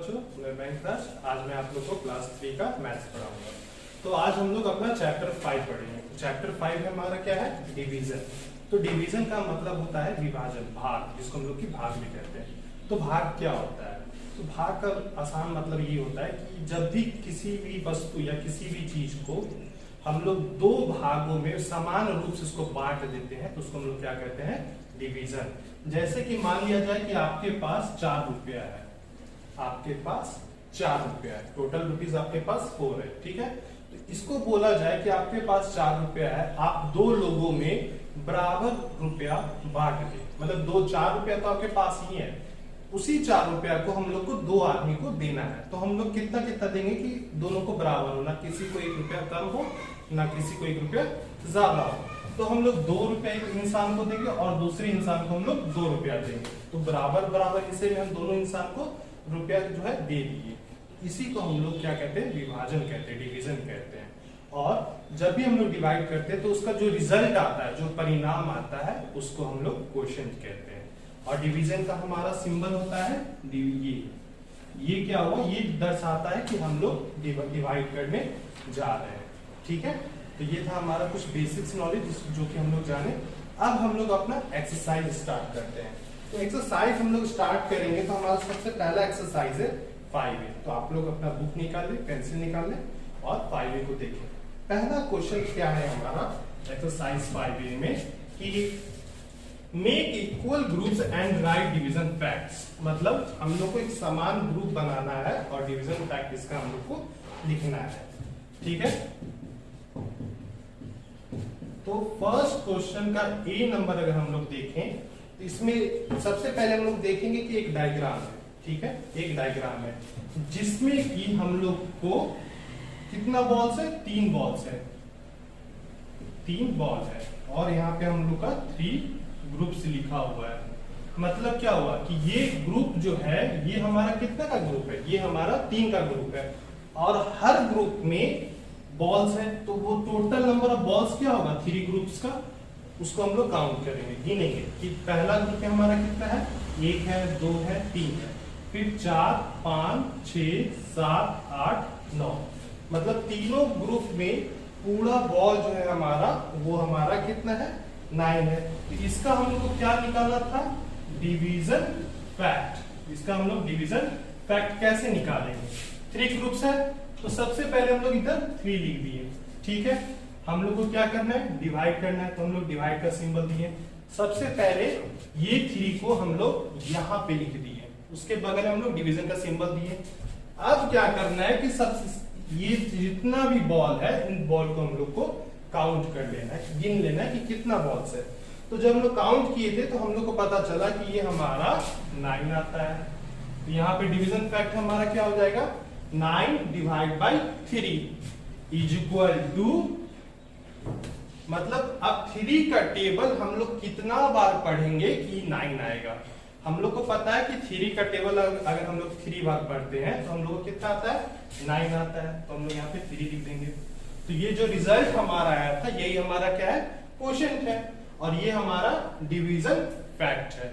बच्चों, मैं वेंकटेश। आज मैं आप लोग को क्लास 3 का मैथ्स पढ़ाऊंगा। तो आज हम लोग अपना चैप्टर 5 पढ़ेंगे। तो चैप्टर 5 में हमारा क्या है? डिवीजन। तो डिवीजन का मतलब होता है विभाजन, भाग, जिसको हम लोग की भाग भी कहते हैं। तो भाग क्या होता है? तो भाग का आसान मतलब ये होता है कि जब भी किसी भी वस्तु या किसी भी चीज को हम लोग दो भागों में समान रूप से उसको बांट देते हैं तो उसको हम लोग क्या कहते हैं? डिवीजन। जैसे कि मान लिया जाए कि आपके पास 4 रुपया है, आपके पास 4 रुपया है, टोटल रुपीज आपके पास 4 है, ठीक है। तो इसको बोला जाए कि आपके पास 4 रुपया है, आप दो लोगों में बराबर रुपया बांट दे, मतलब 4 रुपया तो आपके पास ही है, उसी 4 रुपया को हम लोग को दो आदमी को देना है। तो हम लोग कितना कितना देंगे कि दोनों को बराबर हो, ना किसी को 1 रुपया कम हो ना किसी को 1 रुपया ज्यादा हो। तो हम लोग 2 रुपया एक इंसान को देंगे और दूसरे इंसान को हम लोग 2 रुपया देंगे। तो बराबर बराबर हिस्से में हम दोनों इंसान को रुपया जो है दे दिए। इसी को हम लोग क्या कहते हैं? विभाजन कहते हैं, डिवीजन कहते हैं। और जब भी हम लोग डिवाइड करते हैं तो उसका जो रिजल्ट आता है, जो परिणाम आता है, उसको हम लोग क्वोशिएंट कहते हैं। और डिवीजन का हमारा सिंबल होता है ये क्या हुआ? ये दर्शाता है कि हम लोग डिवाइड करने जा रहे हैं, ठीक है। तो ये था हमारा कुछ बेसिक्स नॉलेज जो कि हम लोग जाने। अब हम लोग अपना एक्सरसाइज स्टार्ट करते हैं। तो एक्सरसाइज हम लोग स्टार्ट करेंगे तो हमारा सबसे पहला एक्सरसाइज है 5A। तो आप लोग अपना बुक निकाल लें, पेंसिल निकाल लें और 5A को देखें। पहला क्वेश्चन क्या है हमारा एक्सरसाइज 5A में कि make equal groups and right division facts. मतलब हम लोग को एक समान ग्रुप बनाना है और डिवीजन फैक्ट इसका हम लोग को लिखना है, ठीक है। तो फर्स्ट क्वेश्चन का ए नंबर अगर हम लोग देखें तो इसमें सबसे पहले हम लोग देखेंगे कि एक डायग्राम है, ठीक है। एक डायग्राम है जिसमें कि हम लोग को कितना बॉल्स है? 3 बॉल्स है, 3 बॉल है और यहाँ पे हम लोग का 3 ग्रुप्स लिखा हुआ है। मतलब क्या हुआ कि ये ग्रुप जो है ये हमारा कितना का ग्रुप है? ये हमारा 3 का ग्रुप है और हर ग्रुप में बॉल्स है। तो वो टोटल नंबर ऑफ बॉल्स क्या होगा 3 ग्रुप्स का? उसको हम लोग काउंट करेंगे, गिनेंगे कि पहला ग्रुप हमारा कितना है? 1 है, 2 है, 3 है, फिर 4, 5, 6, 7, 8, 9। मतलब तीनों ग्रुप में पूरा बॉल जो है हमारा वो हमारा कितना है? 9 है। तो इसका हम लोग को क्या निकालना था? Division fact. इसका हम लोग डिवीजन फैक्ट कैसे निकालेंगे? 3 ग्रुप्स है तो सबसे पहले हम लोग इधर 3 लिख दिए, ठीक है। हम लोग को क्या करना है? डिवाइड करना है। तो हम लोग डिवाइड का सिंबल दिए। सबसे पहले ये 3 को हम लोग यहाँ पे लिख दिए, उसके बगल में हम लोग डिवीजन का सिंबल दिए। अब क्या करना है कि सबसे ये जितना भी बॉल है इन बॉल को हम लोग को काउंट कर लेना है, गिन लेना है कि कितना बॉल्स है। तो जब हम लोग काउंट किए थे तो हम लोग को पता चला कि ये हमारा 9 आता है। तो यहाँ पे डिवीजन फैक्ट हमारा क्या हो जाएगा? 9 divide by 3 is equal to, मतलब अब 3 का टेबल हम लोग कितना बार पढ़ेंगे कि 9 आएगा। हम लोग को पता है कि 3 का टेबल अगर हम लोग 3 बार पढ़ते हैं तो हम लोग को कितना आता है? 9 आता है। तो हम लोग यहाँ पे 3 लिख देंगे। तो ये जो रिजल्ट हमारा आया था यही हमारा क्या है? क्वोशिएंट है और ये हमारा डिवीजन फैक्ट है।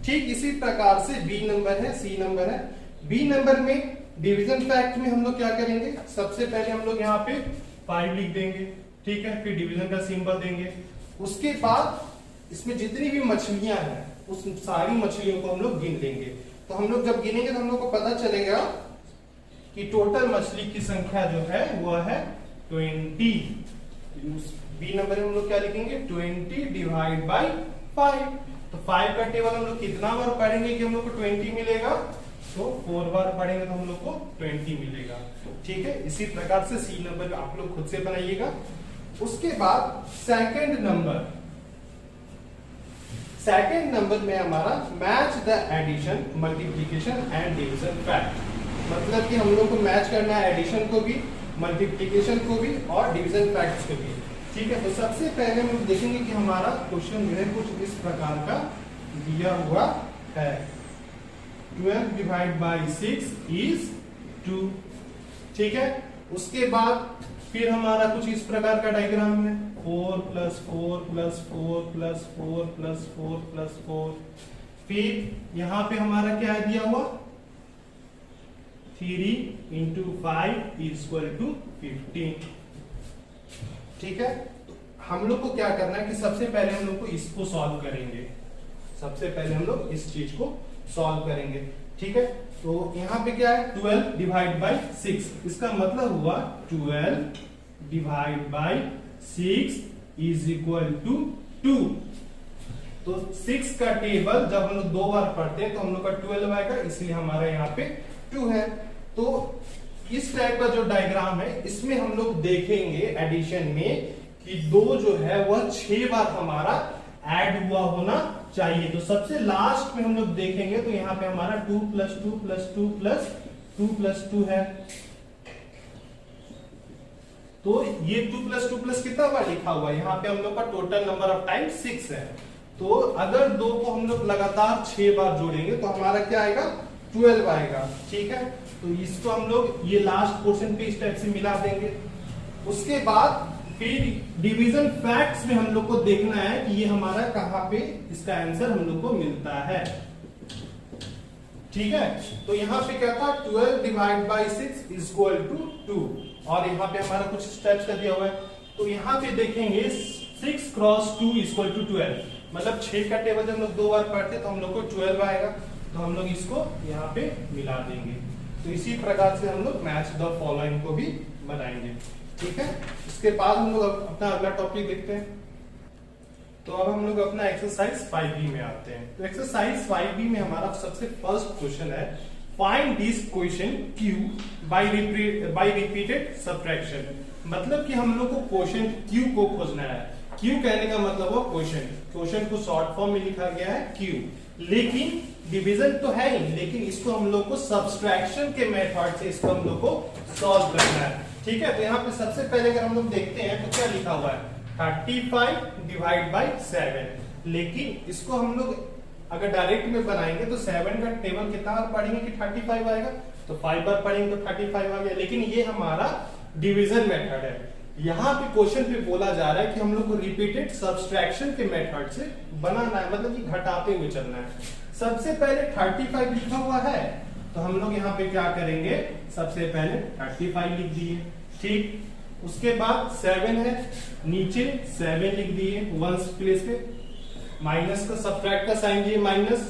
ठीक इसी प्रकार से बी नंबर है, सी नंबर है। बी नंबर में डिवीजन फैक्ट में हम लोग क्या करेंगे? सबसे पहले हम लोग यहाँ पे 5 लिख देंगे, ठीक है। फिर डिवीजन का सिंबल देंगे। उसके बाद इसमें जितनी भी मछलियां हैं उस सारी मछलियों को हम लोग गिन लेंगे। तो हम लोग जब गिनेंगे तो हम लोग को पता चलेगा कि टोटल मछली की संख्या जो है वो है 20। बी नंबर में हम लोग क्या लिखेंगे? 20 डिवाइड बाई 5। तो 5 का टेबल हम लोग कितना बार पढ़ेंगे कि हम लोग को 20 मिलेगा? तो 4 बार पढ़ेंगे तो हम लोग को 20 मिलेगा, ठीक है। इसी प्रकार से सी नंबर आप लोग खुद से बनाइएगा। उसके बाद सेकंड नंबर में हमारा match the addition, multiplication and division fact. मतलब कि हम लोग को मैच करना है एडिशन को भी, मल्टीप्लिकेशन को भी और डिवीजन फैक्ट्स को भी, ठीक है। तो सबसे पहले हम देखेंगे कि हमारा क्वेश्चन जो है कुछ इस प्रकार का दिया हुआ है। 12 डिवाइड बाई 6 इज 2, ठीक है। उसके बाद फिर हमारा कुछ इस प्रकार का डायग्राम है। 4 + 4 + 4 + 4 + 4 + 4। फिर यहाँ पे हमारा क्या है दिया हुआ? 3 इंटू 5 इक्वल टू 15। ठीक है, तो हम लोग को क्या करना है कि सबसे पहले हम लोग को इसको सॉल्व करेंगे। सबसे पहले हम लोग इस चीज को सॉल्व करेंगे। ठीक है, तो यहां पे क्या है 12 डिवाइड बाई 6, इसका मतलब हुआ 12 divide by 6 is equal to 2। तो 6 का टेबल जब हम लोग 2 बार पढ़ते हैं तो हम लोग का 12 आएगा, इसलिए हमारा यहाँ पे 2 है। तो इस टाइप का जो डायग्राम है इसमें हम लोग देखेंगे एडिशन में कि 2 जो है वह 6 बार हमारा ऐड हुआ होना चाहिए। तो सबसे लास्ट में हम लोग देखेंगे तो यहाँ पे हमारा 2 प्लस 2 प्लस 2 प्लस 2 प्लस 2 है। तो ये 2 प्लस 2 प्लस कितना बार लिखा हुआ है, यहाँ पे हम लोग का टोटल नंबर ऑफ टाइम 6 है। तो अगर 2 को हम लोग लगातार 6 बार जोड़ेंगे तो हमारा क्या आएगा 12 आएगा। ठीक है, तो इसको हम लोग ये लास्ट पोर्शन पे इस टाइप से मिला देंगे। उसके बाद फिर डिवीजन फैक्ट्स में हम लोग को देखना है कि ये हमारा कहां पे इसका आंसर हम लोग को मिलता है। ठीक है, तो यहाँ पे क्या था 12 divide by 6 is equal to 2, और यहाँ पे हमारा कुछ स्टेप्स का दिया हुआ है। तो यहाँ पे देखेंगे 6 क्रॉस 2 इज इक्वल टू 12, मतलब 6 का टेबल जब हम लोग 2 बार पढ़ते तो हम लोग को 12 आएगा। तो हम लोग इसको यहाँ पे मिला देंगे। तो इसी प्रकार से हम लोग मैच द फॉलोइंग को भी बनाएंगे। ठीक है, इसके बाद हम लोग अपना अगला टॉपिक देखते हैं। तो अब हम लोग अपना एक्सरसाइज 5B में आते हैं। तो एक्सरसाइज 5B में हमारा सबसे फर्स्ट क्वेश्चन है find this question Q by repeated subtraction. मतलब कि हम लोग को क्वेश्चन Q को खोजना है। Q कहने का मतलब वो क्वेश्चन को शॉर्ट फॉर्म में लिखा गया है Q, लेकिन डिवीजन तो है ही, लेकिन इसको हम लोग को सब्सट्रैक्शन के मेथड से इसको हम लोग को सॉल्व करना है। ठीक है, तो यहाँ पे सबसे पहले अगर हम लोग देखते हैं तो क्या लिखा हुआ है 35 डिवाइड बाई 7, लेकिन इसको हम लोग अगर डायरेक्ट में बनाएंगे तो 7 का टेबल कितना बार पढ़ेंगे कि 35 आएगा, तो 5 बार पढ़ेंगे तो 35 आ गया। लेकिन ये हमारा डिवीजन मेथड है। यहाँ पे क्वेश्चन पे बोला जा रहा है कि हम लोग को रिपीटेड सब्सट्रैक्शन के मेथड से बनाना है, मतलब कि घटाते हुए चलना है। सबसे पहले 35 लिखा हुआ है, तो हम लोग यहाँ पे क्या करेंगे, सबसे पहले 35 लिख दिए। ठीक, उसके बाद 7 है, नीचे 7 लिख दिए 1 प्लेस पे, माइनस का सब्ट्रैक्ट का साइन दिए माइनस,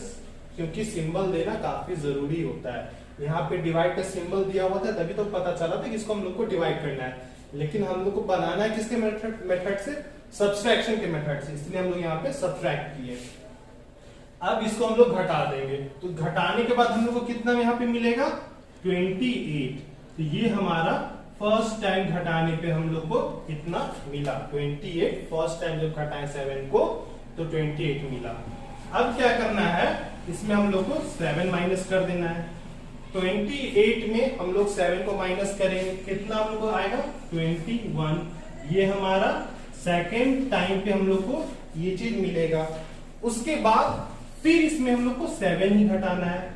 क्योंकि सिंबल देना काफी जरूरी होता है। यहाँ पे डिवाइड का सिंबल दिया हुआ था तभी तो पता चला था कि इसको हम लोग को डिवाइड करना है, लेकिन हम लोग को बनाना है किसके मेथड से, सब्सट्रैक्शन के मेथड से, इसलिए हम लोग यहाँ पे सब्ट्रैक्ट किए। अब इसको हम लोग घटा देंगे, तो घटाने के बाद हम लोग को कितना यहाँ पे मिलेगा 28। तो ये हमारा फर्स्ट टाइम घटाने पे हम लोग को कितना मिला 28। फर्स्ट टाइम जब घटाए 7 को तो 28 मिला। अब क्या करना है, इसमें हम लोग को 7 माइनस कर देना है। 28 में हम लोग 7 को माइनस करेंगे, कितना हम लोग को आएगा 21। ये हमारा सेकेंड टाइम पे हम लोग को ये चीज मिलेगा। उसके बाद फिर इसमें हम लोग को 7 ही घटाना है,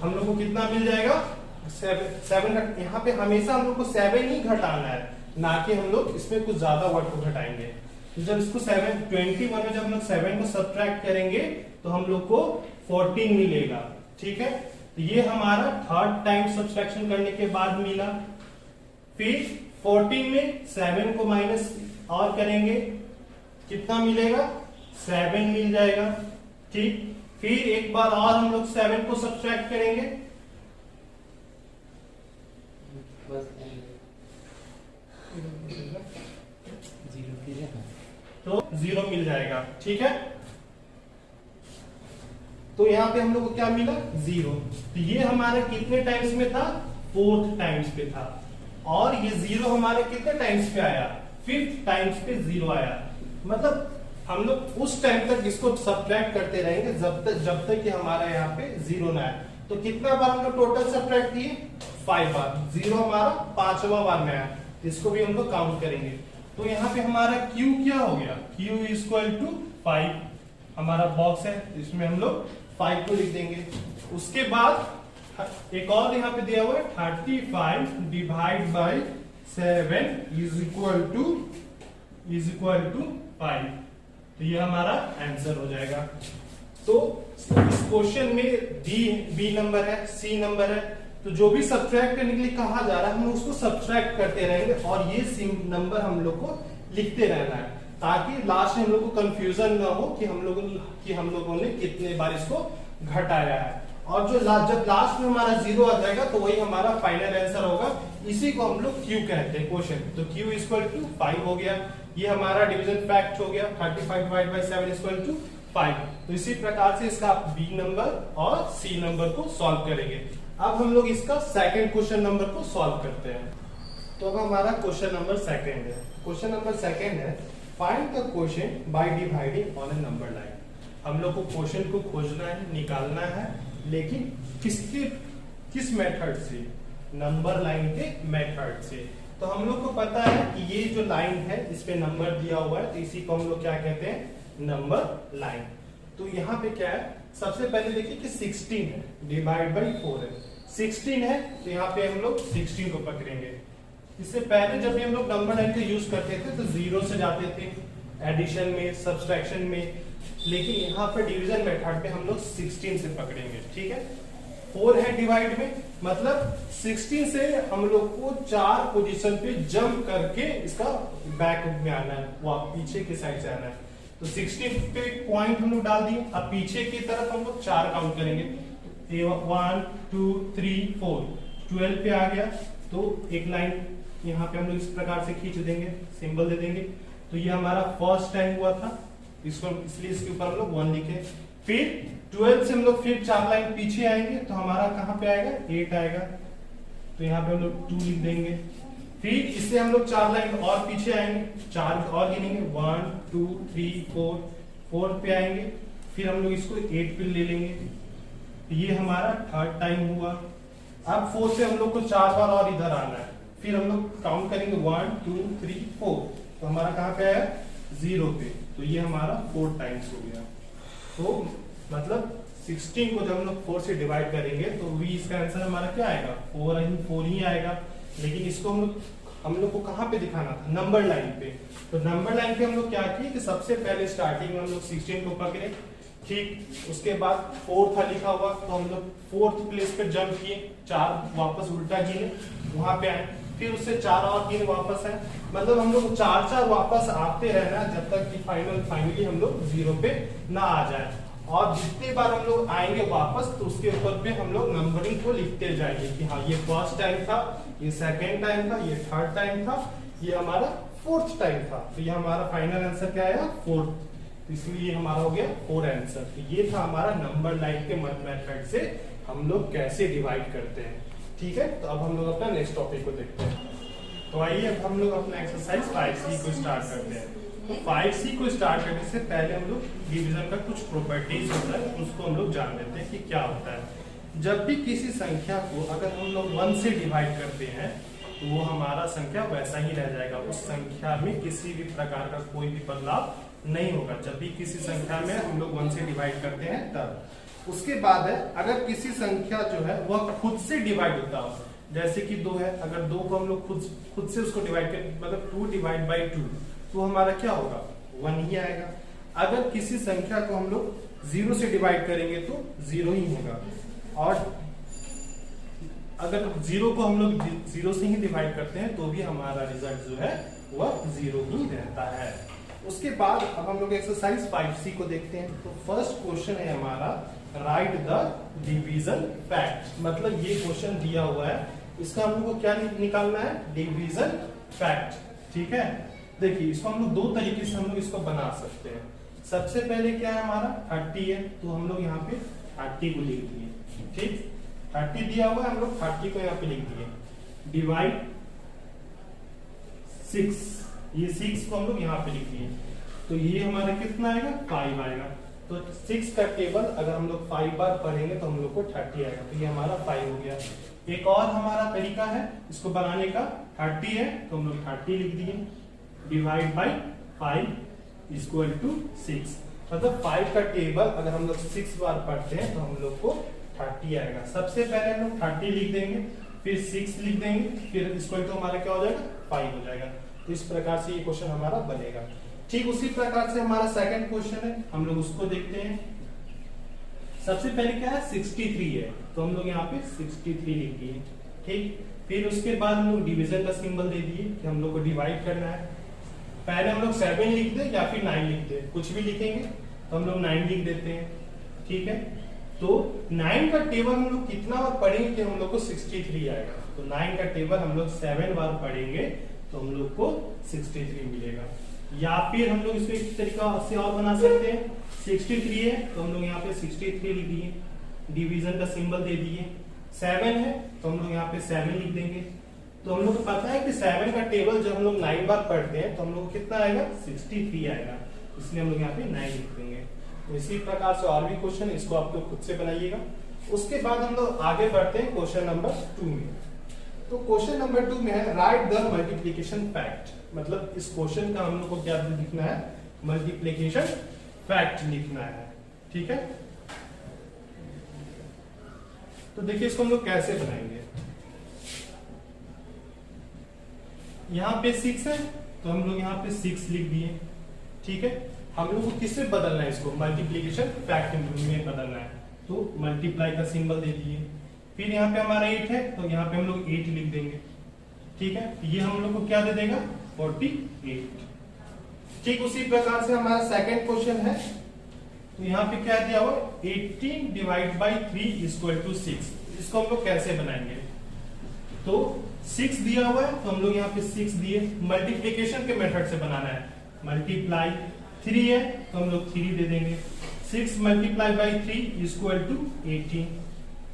हम लोग को कितना मिल जाएगा 7। यहाँ पे हमेशा हम लोग को 7 ही घटाना है, ना कि हम लोग इसमें कुछ ज्यादा वर्ड को घटाएंगे। तो जब इसको 21 में जब हम लोग 7 को सब्ट्रैक्ट करेंगे तो हम लोग को 14 मिलेगा। ठीक है, तो ये हमारा थर्ड टाइम सब्ट्रैक्शन करने के बाद मिला। फिर 14 में 7 को माइनस और करेंगे, कितना मिलेगा 7 मिल जाएगा। ठीक, फिर एक बार और हम लोग 7 को सब्ट्रैक्ट करेंगे, तो 0 मिल जाएगा। ठीक है, तो यहाँ पे हम लोग को क्या मिला 0। तो ये हमारे कितने टाइम्स में था 4th टाइम्स पे था, और ये 0 हमारे कितने टाइम्स पे आया 5th टाइम्स पे 0 आया। मतलब हम लोग उस टाइम तक इसको सब्ट्रैक्ट करते रहेंगे जब तक कि हमारा यहाँ पे 0 ना आए। तो कितना बार हम लोग टोटल सब्ट्रैक्ट किए 5 बार, 0 हमारा 5वां बार में आया, इसको भी हम लोग काउंट करेंगे। तो यहाँ पे हमारा Q क्या हो गया, Q इक्वल टू 5, हमारा बॉक्स है इसमें हम लोग 5 को लिख देंगे। उसके बाद एक और यहाँ पे दिया हुआ है 35 divide by 7 is equal to 5। तो ये हमारा आंसर हो जाएगा। तो इस क्वेश्चन में बी नंबर है, सी नंबर है, तो जो भी सब्ट्रैक्ट करने के लिए कहा जा रहा है हम लोग उसको सब्ट्रैक्ट करते रहेंगे और ये नंबर हम लोग को लिखते रहना है, ताकि लास्ट में हम लोग को कंफ्यूजन ना हो कि हम लोगों ने कितने बार इसको घटाया है। और जो जब लास्ट में हमारा 0 आ जाएगा तो वही हमारा फाइनल आंसर होगा। इसी को हम लोग Q कहते हैं क्वेश्चन। तो Q इक्वल टू 5 हो गया, ये हमारा डिवीजन फैक्ट हो गया। 35 डिवाइड बाय 7 इक्वल टू 5। तो इसी प्रकार से इसका आप B नंबर और C नंबर को सॉल्व करेंगे। अब हम लोग इसका सेकंड क्वेश्चन नंबर को सॉल्व करते हैं। तो अब हमारा क्वेश्चन नंबर सेकंड है। क्वेश्चन नंबर सेकंड है find the quotient by dividing on a number line. हम लोग को क्वोशिएंट को खोजना है, निकालना है, लेकिन किस मेथड से? नंबर लाइन के मेथड से। तो हम लोग को पता है कि ये जो लाइन है इस पे नंबर दिया हुआ है, तो इसी को हम लोग क्या कहते हैं? Number line. तो यहाँ पे क्या है, सबसे पहले देखिए कि 16 है डिवाइड बाई 4 है। 16 है तो यहाँ पे हम लोग 16 को पकड़ेंगे। इससे पहले जब भी हम लोग नंबर लाइन का यूज करते थे तो 0 से जाते थे एडिशन में, सब्सट्रैक्शन में, लेकिन यहाँ पर डिवीजन मेथड पे हम लोग 16 से पकड़ेंगे। ठीक है, 4 है डिवाइड में, मतलब 16 से हम लोग को 4 पोजीशन पे जंप करके इसका बैक में आना है, वो पीछे की साइड से आना है। तो 16 पे पॉइंट हम लोग डाल दिए। अब पीछे की तरफ हम लोग 4 काउंट करेंगे। 1 2 3 4 12 पे आ गया। तो एक लाइन यहाँ पे हम लोग इस प्रकार से खींच देंगे, सिंबल दे देंगे। तो ये हमारा फर्स्ट टाइम हुआ था, इसको इसलिए इसके ऊपर हम लोग 1 लिखे। फिर 12 से हम लोग फिर 4 लाइन पीछे आएंगे तो हमारा कहाँ पे आएगा? 8 आएगा। तो यहाँ पे हम लोग 2 लिख देंगे। फिर इससे हम लोग 4 लाइन और पीछे आएंगे, 4 और गिनेंगे, 1 2 3 4 पे आएंगे। फिर हम लोग इसको 8 पे ले लेंगे। ये हमारा थर्ड टाइम हुआ। अब 4 से हम लोग को 4 बार और इधर आना है। फिर हम लोग काउंट करेंगे 1 2 3 4। तो हमारा कहाँ पे आया? 0 पे। तो ये हमारा 4 टाइम्स हो गया। तो मतलब 16 को जब हम लोग 4 से डिवाइड करेंगे तो भी इसका आंसर हमारा क्या आएगा? 4 ही आएगा। लेकिन इसको हम लोग को कहाँ पे दिखाना था? नंबर लाइन पे। तो नंबर लाइन पे हम लोग क्या किए कि सबसे पहले स्टार्टिंग में हम लोग 16 को पकड़े, ठीक, उसके बाद 4 था लिखा हुआ तो हम लोग 4th प्लेस पे जंप किए, 4 वापस उल्टा गिने, वहां पे आए, फिर उससे 4 और गिने वापस आए। मतलब हम लोग 4 वापस आते रहना जब तक कि फाइनली हम लोग 0 पे ना आ जाए। और जितने बार हम लोग आएंगे वापस तो उसके ऊपर पे हम लोग नंबरिंग को लिखते जाएंगे कि हाँ ये फर्स्ट टाइम था, ये सेकेंड टाइम था, ये थर्ड टाइम था, ये हमारा 4th टाइम था। तो ये हमारा फाइनल आंसर क्या आया? 4। तो इसलिए हमारा हो गया 4 आंसर। तो ये था हमारा नंबर लाइन के मेथड से हम लोग कैसे डिवाइड करते हैं। ठीक है, तो अब हम लोग अपना नेक्स्ट टॉपिक को देखते हैं। तो आइए अब हम लोग अपना एक्सरसाइज 5C को स्टार्ट करते हैं। तो 5C को स्टार्ट करने से पहले हम लोग डिवीजन का कुछ प्रॉपर्टीज होता है उसको हम लोग जान लेते हैं कि क्या होता है। जब भी किसी संख्या को अगर हम लोग 1 से डिवाइड करते हैं तो वो हमारा संख्या वैसा ही रह जाएगा, उस संख्या में किसी भी प्रकार का कोई भी बदलाव नहीं होगा। जब भी किसी संख्या में हम लोग 1 से डिवाइड करते हैं तब। उसके बाद है अगर किसी संख्या जो है वह खुद से डिवाइड होता हो, जैसे कि 2 है, अगर 2 को हम लोग खुद से उसको डिवाइड करें, मतलब 2 डिवाइड बाई 2, तो हमारा क्या होगा? 1 ही आएगा। अगर किसी संख्या को हम लोग 0 से डिवाइड करेंगे तो 0 ही होगा। और अगर 0 को हम लोग 0 से ही डिवाइड करते हैं तो भी हमारा रिजल्ट जो है वह 0 ही रहता है। उसके बाद अब हम लोग एक्सरसाइज 5C को देखते हैं। तो फर्स्ट क्वेश्चन है हमारा राइट द डिवीजन फैक्ट। मतलब ये क्वेश्चन दिया हुआ है, इसका हम लोग को क्या निकालना है? Division fact. ठीक है, देखिए इसको हम लोग 2 तरीके से हम लोग इसको बना सकते हैं। सबसे पहले क्या है हमारा 30 है, तो हम लोग यहाँ पे 30 को लिख दिए। ठीक, 30 दिया हुआ है, हम लोग 30 को यहाँ पे लिख दिए। डिवाइड 6, ये 6 को हम लोग यहाँ पे लिख दिए। तो ये हमारा कितना आएगा? 5 आएगा। तो 6 का टेबल अगर हम लोग 5 बार पढ़ेंगे तो हम लोग को 30 आएगा। तो ये हमारा 5 हो गया। एक और हमारा तरीका है इसको बनाने का, 30 है तो हम लोग 30 लिख दिए, डिवाइड बाई 5 इक्वल टू 6। मतलब 5 का टेबल अगर हम लोग 6 बार पढ़ते हैं तो हम लोग को 30 आएगा। सबसे पहले हम लोग 30 लिख देंगे, फिर 6 लिख देंगे, फिर इक्वल टू हमारा क्या हो जाएगा? 5 हो जाएगा। तो इस प्रकार से ये क्वेश्चन हमारा बनेगा। ठीक उसी प्रकार से हमारा सेकंड क्वेश्चन है, हम लोग उसको देखते हैं। सबसे पहले क्या है 63 है, तो हम लोग यहाँ पे 63 लिख दिए। ठीक, फिर उसके बाद हम लोग डिवीजन का सिंबल दे दिए कि हम लोग को डिवाइड करना है। पहले हम लोग 7 लिख दे या फिर 9 लिख दे, कुछ भी लिखेंगे तो हम लोग 9 लिख देते हैं। ठीक है, तो 9 का टेबल हम लोग कितना बार पढ़ेंगे कि हम लोग को 63 आएगा। तो 9 का टेबल हम लोग 7 बार पढ़ेंगे तो हम लोग को 63 मिलेगा। या फिर हम लोग इसको एक तरीका से और बना सकते हैं, 63 है तो हम लोग यहाँ पे 63 लिख दिए, डिवीजन का सिंबल दे दिए। 7 है तो हम लोग यहाँ पे 7 लिख देंगे। तो हम लोग को पता है कि 7 का टेबल जब हम लोग 9 बार पढ़ते हैं तो हम लोग को कितना आएगा 63 आएगा, इसलिए हम लोग यहाँ पे 9 लिख देंगे। तो इसी प्रकार से और भी क्वेश्चन, इसको आप लोग खुद से बनाइएगा। उसके बाद हम लोग आगे बढ़ते हैं क्वेश्चन नंबर 2 में। तो क्वेश्चन नंबर 2 में है राइट द मल्टीप्लिकेशन फैक्ट, मतलब इस क्वेश्चन का हम लोग को क्या लिखना है, मल्टीप्लिकेशन फैक्ट लिखना है। ठीक है, तो देखिए इसको हम लोग कैसे बनाएंगे। यहाँ पे 6 है तो हम लोग यहाँ पे 6 लिख दिए। ठीक है, हम लोग को किससे बदलना है, इसको मल्टीप्लिकेशन फैक्ट में बदलना है, तो मल्टीप्लाई का सिंबल दे दिए। फिर यहाँ पे हमारा 8 है तो यहाँ पे हम लोग 8 लिख देंगे। ठीक है, ये हम लोग को क्या दे देगा 48। ठीक उसी प्रकार से हमारा सेकंड क्वेश्चन है, तो यहाँ पे क्या दिया हुआ 18 डिवाइड बाई 3 इक्वल टू 6। इसको हम लोग कैसे बनाएंगे, तो 6 दिया हुआ है तो हम लोग यहाँ पे 6 दिए, मल्टीप्लिकेशन के मेथड से बनाना है। मल्टीप्लाई 3 है तो हम लोग 3 दे देंगे, 6 मल्टीप्लाई बाई 3 इक्वल टू 18।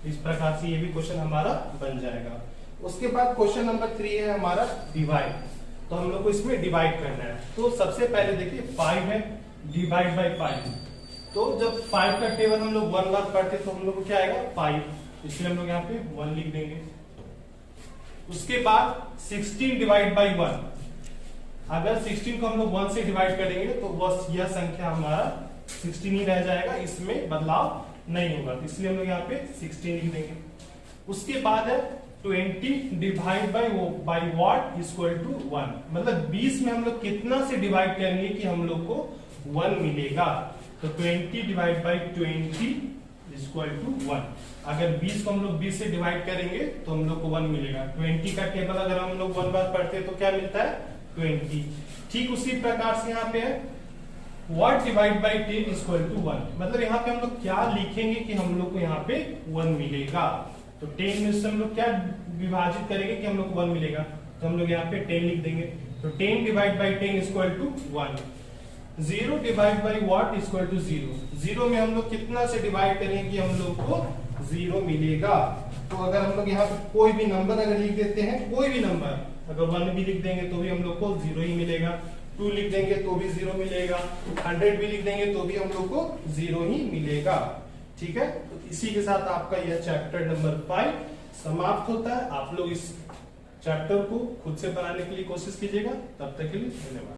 इस प्रकार से ये भी क्वेश्चन हमारा बन जाएगा। उसके बाद क्वेश्चन नंबर 3 है हमारा डिवाइड, तो हम लोग को इसमें डिवाइड करना है। तो सबसे पहले देखिए 5 है, डिवाइड बाई 5, तो जब 5 का टेबल हम लोग 1 बार पढ़ते तो हम लोग को क्या आएगा 5, इसलिए हम लोग यहाँ पे 1 लिख देंगे। उसके बाद 16 डिवाइड बाई 1, अगर 16 को हम लोग 1 से डिवाइड करेंगे तो बस यह संख्या हमारा 16 ही रह जाएगा, इसमें बदलाव नहीं होगा, तो इसलिए हम लोग यहाँ पे 16 लिख देंगे। उसके बाद है 20 divide by what equal to 1, मतलब 20 में हम लोग कितना से डिवाइड करेंगे कि हम लोग को 1 मिलेगा, तो 20 डिवाइड बाई 20 इक्वल टू 1। अगर 20 को हम लोग 20 से डिवाइड करेंगे तो हम लोग को 1 मिलेगा। 20 का टेबल अगर हम लोग 1 बार पढ़ते हैं तो क्या मिलता है 20। ठीक उसी प्रकार से यहाँ पे है what divide by 10 equal to 1, मतलब यहाँ पे हम लोग क्या लिखेंगे कि हम लोग को यहाँ पे 1 मिलेगा। तो 10 में से हम लोग क्या विभाजित करेंगे कि हम लोग को 1 मिलेगा, तो हम लोग यहाँ पे 10 लिख देंगे। तो 10 divide by 10 equal to 1। 0 divide by what equal to 0, 0 में हम लोग कितना से डिवाइड करेंगे कि हम लोग को 0 मिलेगा। तो अगर हम लोग यहाँ पे कोई भी नंबर अगर लिख देते हैं, कोई भी नंबर अगर 1 भी लिख देंगे तो भी हम लोग को 0 ही मिलेगा, 2 लिख देंगे तो भी 0 मिलेगा, 100 भी लिख देंगे तो भी हम लोग को 0 ही मिलेगा। ठीक है, तो इसी के साथ आपका यह चैप्टर नंबर 5 समाप्त होता है। आप लोग इस चैप्टर को खुद से बनाने के लिए कोशिश कीजिएगा। तब तक के लिए धन्यवाद।